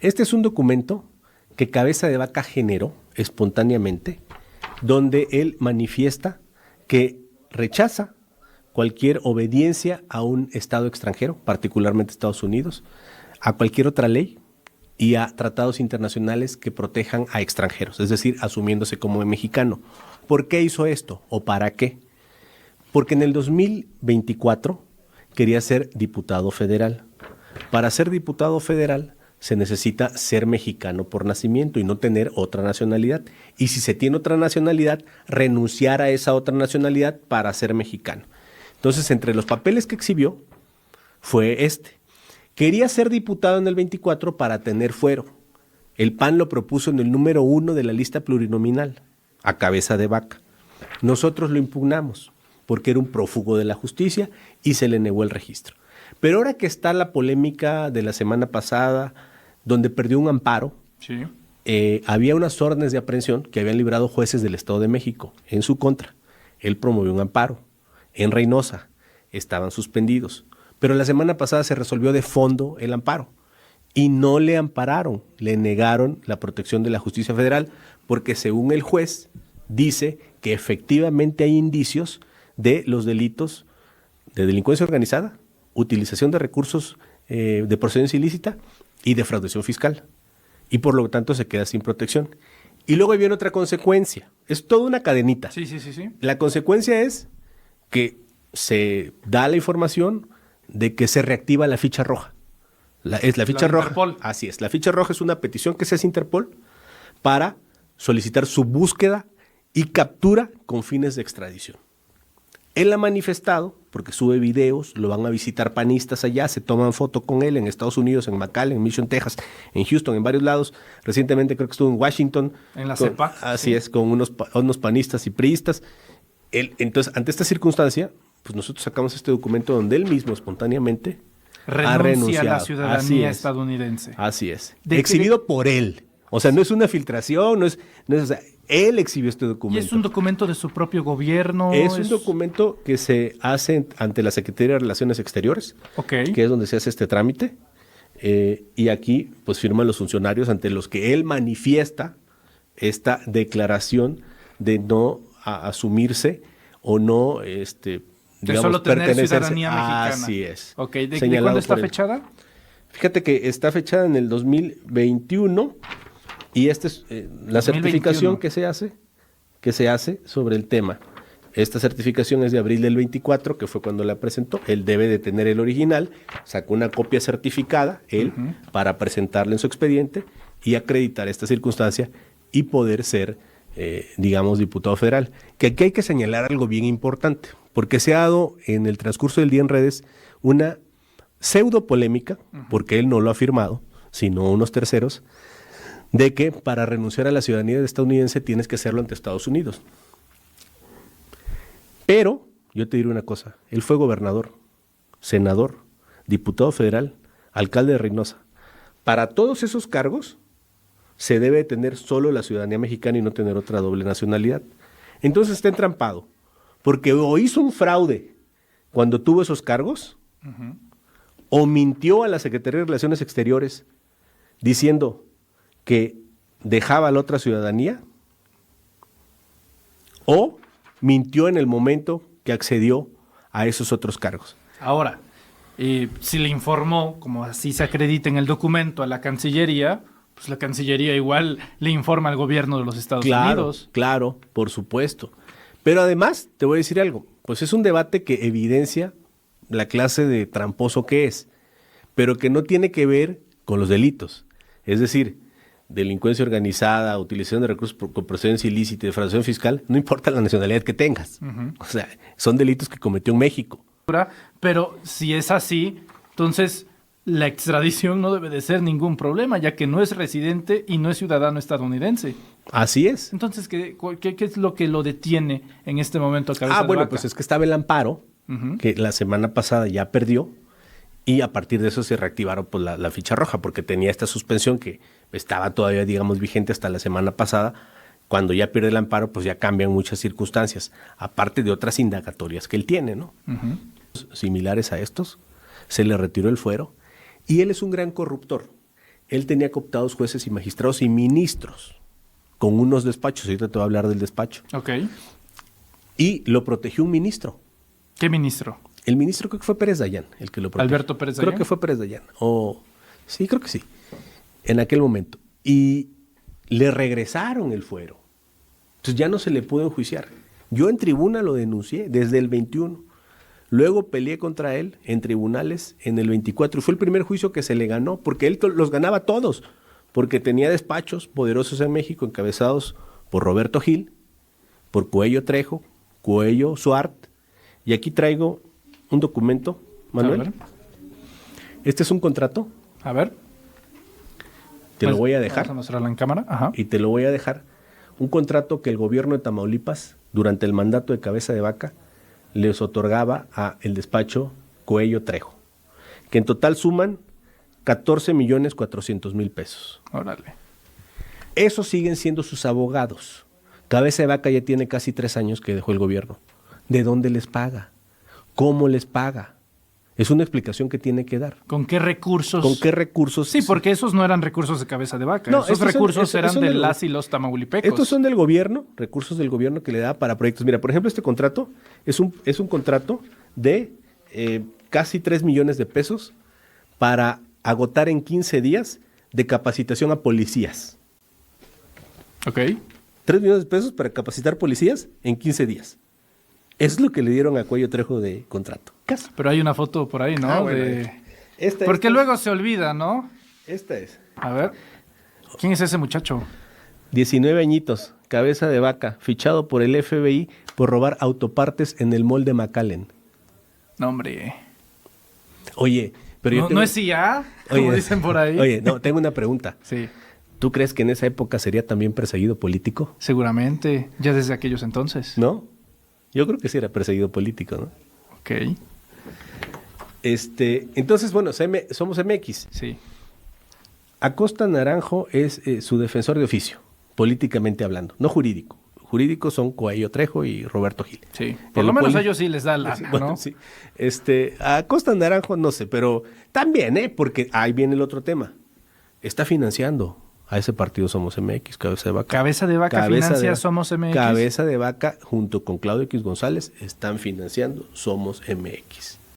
Este es un documento que Cabeza de Vaca generó espontáneamente, donde él manifiesta que rechaza cualquier obediencia a un Estado extranjero, particularmente Estados Unidos, a cualquier otra ley y a tratados internacionales que protejan a extranjeros, es decir, asumiéndose como mexicano. ¿Por qué hizo esto o para qué? Porque en el 2024 quería ser diputado federal. Para ser diputado federal se necesita ser mexicano por nacimiento y no tener otra nacionalidad. Y si se tiene otra nacionalidad, renunciar a esa otra nacionalidad para ser mexicano. Entonces, entre los papeles que exhibió fue este. Quería ser diputado en el 24 para tener fuero. El PAN lo propuso en el número 1 de la lista plurinominal, a Cabeza de Vaca. Nosotros lo impugnamos porque era un prófugo de la justicia y se le negó el registro. Pero ahora que está la polémica de la semana pasada, donde perdió un amparo, Sí. Había unas órdenes de aprehensión que habían librado jueces del Estado de México en su contra. Él promovió un amparo. En Reynosa estaban suspendidos. Pero la semana pasada se resolvió de fondo el amparo. Y no le ampararon, le negaron la protección de la justicia federal, porque según el juez dice que efectivamente hay indicios de los delitos de delincuencia organizada, utilización de recursos de procedencia ilícita y defraudación fiscal. Y por lo tanto se queda sin protección. Y luego viene otra consecuencia. Es toda una cadenita. Sí. La consecuencia es que se da la información de que se reactiva la ficha roja. Es la ficha roja. Interpol. Así es. La ficha roja es una petición que se hace a Interpol para solicitar su búsqueda y captura con fines de extradición. Él ha manifestado, porque sube videos, lo van a visitar panistas allá, se toman foto con él en Estados Unidos, en McAllen, en Mission, Texas, en Houston, en varios lados. Recientemente creo que estuvo en Washington. En la CEPAC. Así sí. es, con unos panistas y priistas. Entonces, ante esta circunstancia, pues nosotros sacamos este documento donde él mismo espontáneamente ha Renuncia a renunciado. la Así ciudadanía es. estadounidense. Así es. ¿De Exhibido por él. O sea, no es una filtración, no es o sea, él exhibió este ¿Y documento. es un documento de su propio gobierno? Es un documento que se hace ante la Secretaría de Relaciones Exteriores, Ok. que es donde se hace este trámite, y aquí pues firman los funcionarios ante los que él manifiesta esta declaración de no asumirse o no, De digamos, solo tener pertenecerse. ciudadanía mexicana. Así es. Ok, ¿de Señalado cuándo está por él. fechada? Fíjate que está fechada en el 2021 y esta es la 2021. certificación que se hace sobre el tema. Esta certificación es de abril del 24, que fue cuando la presentó. Él debe de tener el original, sacó una copia certificada, él, para presentarla en su expediente y acreditar esta circunstancia y poder ser, digamos, diputado federal. Que aquí hay que señalar algo bien importante, porque se ha dado en el transcurso del día en redes una pseudo polémica, porque él no lo ha firmado, sino unos terceros, de que para renunciar a la ciudadanía estadounidense tienes que hacerlo ante Estados Unidos. Pero, yo te diré una cosa, él fue gobernador, senador, diputado federal, alcalde de Reynosa. Para todos esos cargos se debe tener solo la ciudadanía mexicana y no tener otra doble nacionalidad. Entonces está entrampado, porque o hizo un fraude cuando tuvo esos cargos, o mintió a la Secretaría de Relaciones Exteriores diciendo que dejaba la otra ciudadanía, o mintió en el momento que accedió a esos otros cargos. Ahora, si le informó, como así se acredita en el documento, a la Cancillería, pues la Cancillería igual le informa al gobierno de los Estados Unidos. Claro, por supuesto. Pero además, te voy a decir algo, pues es un debate que evidencia la clase de tramposo que es, pero que no tiene que ver con los delitos. Es decir, delincuencia organizada, utilización de recursos con procedencia ilícita y defraudación fiscal, no importa la nacionalidad que tengas. O sea, son delitos que cometió en México. Pero si es así, entonces la extradición no debe de ser ningún problema, ya que no es residente y no es ciudadano estadounidense. Así es. Entonces, ¿qué es lo que lo detiene en este momento a Cabeza de Bueno, Vaca? pues es que estaba el amparo, que la semana pasada ya perdió, y a partir de eso se reactivaron pues, la ficha roja, porque tenía esta suspensión que estaba todavía, digamos, vigente hasta la semana pasada. Cuando ya pierde el amparo, pues ya cambian muchas circunstancias, aparte de otras indagatorias que él tiene, ¿no? Similares a estos, se le retiró el fuero, y él es un gran corruptor. él tenía cooptados jueces y magistrados y ministros con unos despachos. Ahorita te voy a hablar del despacho. Ok. Y lo protegió un ministro. ¿Qué ministro? El ministro creo que fue Pérez Dayán, el que lo protegió. ¿Alberto Pérez Dayán? Creo que fue Pérez Dayán. Sí, creo que sí. En aquel momento. Y le regresaron el fuero. Entonces ya no se le pudo enjuiciar. Yo en tribuna lo denuncié desde el 21. Luego peleé contra él en tribunales en el 24. Y fue el primer juicio que se le ganó, porque él los ganaba todos. Porque tenía despachos poderosos en México, encabezados por Roberto Gil, por Coello Trejo, Coello Suart. Y aquí traigo un documento, Manuel. A ver. Este es un contrato. A ver. Te lo voy a dejar. Vamos a mostrarlo en cámara. Ajá. Y te lo voy a dejar. Un contrato que el gobierno de Tamaulipas, durante el mandato de Cabeza de Vaca, les otorgaba a el despacho Coello Trejo, que en total suman 14,400,000 pesos. Órale. Esos siguen siendo sus abogados. Cabeza de Vaca ya tiene casi 3 años que dejó el gobierno. ¿De dónde les paga? ¿Cómo les paga? Es una explicación que tiene que dar. ¿Con qué recursos? ¿Con qué recursos? Sí, porque esos no eran recursos de Cabeza de Vaca. No, esos recursos eran de del- las y los tamaulipecos. Estos son del gobierno, recursos del gobierno que le da para proyectos. Mira, por ejemplo, este contrato es un contrato de casi 3 millones de pesos para agotar en 15 días de capacitación a policías. Ok. 3 millones de pesos para capacitar policías en 15 días. Es lo que le dieron a Cuello Trejo de contrato. Caso. Pero hay una foto por ahí, ¿no? Bueno, Porque luego se olvida, ¿no? Esta es. A ver. ¿Quién es ese muchacho? 19 añitos, Cabeza de Vaca, fichado por el FBI por robar autopartes en el mall de McAllen. No, hombre. Oye, pero yo ¿No, tengo... ¿no es IA? Como Oye, dicen por ahí. Oye, no, tengo una pregunta. Sí, ¿Tú crees que en esa época sería también perseguido político? seguramente. Ya desde aquellos entonces. ¿No? Yo creo que sí era perseguido político, ¿no? Ok. Entonces, bueno, somos MX. Sí. Acosta Naranjo es su defensor de oficio, políticamente hablando, no jurídico. Jurídicos son Coello Trejo y Roberto Gil. Sí. Por lo menos a ellos sí les da lana, Bueno, ¿no? sí. A Acosta Naranjo no sé, pero también, porque ahí viene el otro tema. Está financiando a ese partido Somos MX, Cabeza de Vaca. Cabeza de Vaca financia Somos MX. Cabeza de Vaca junto con Claudio X González están financiando Somos MX.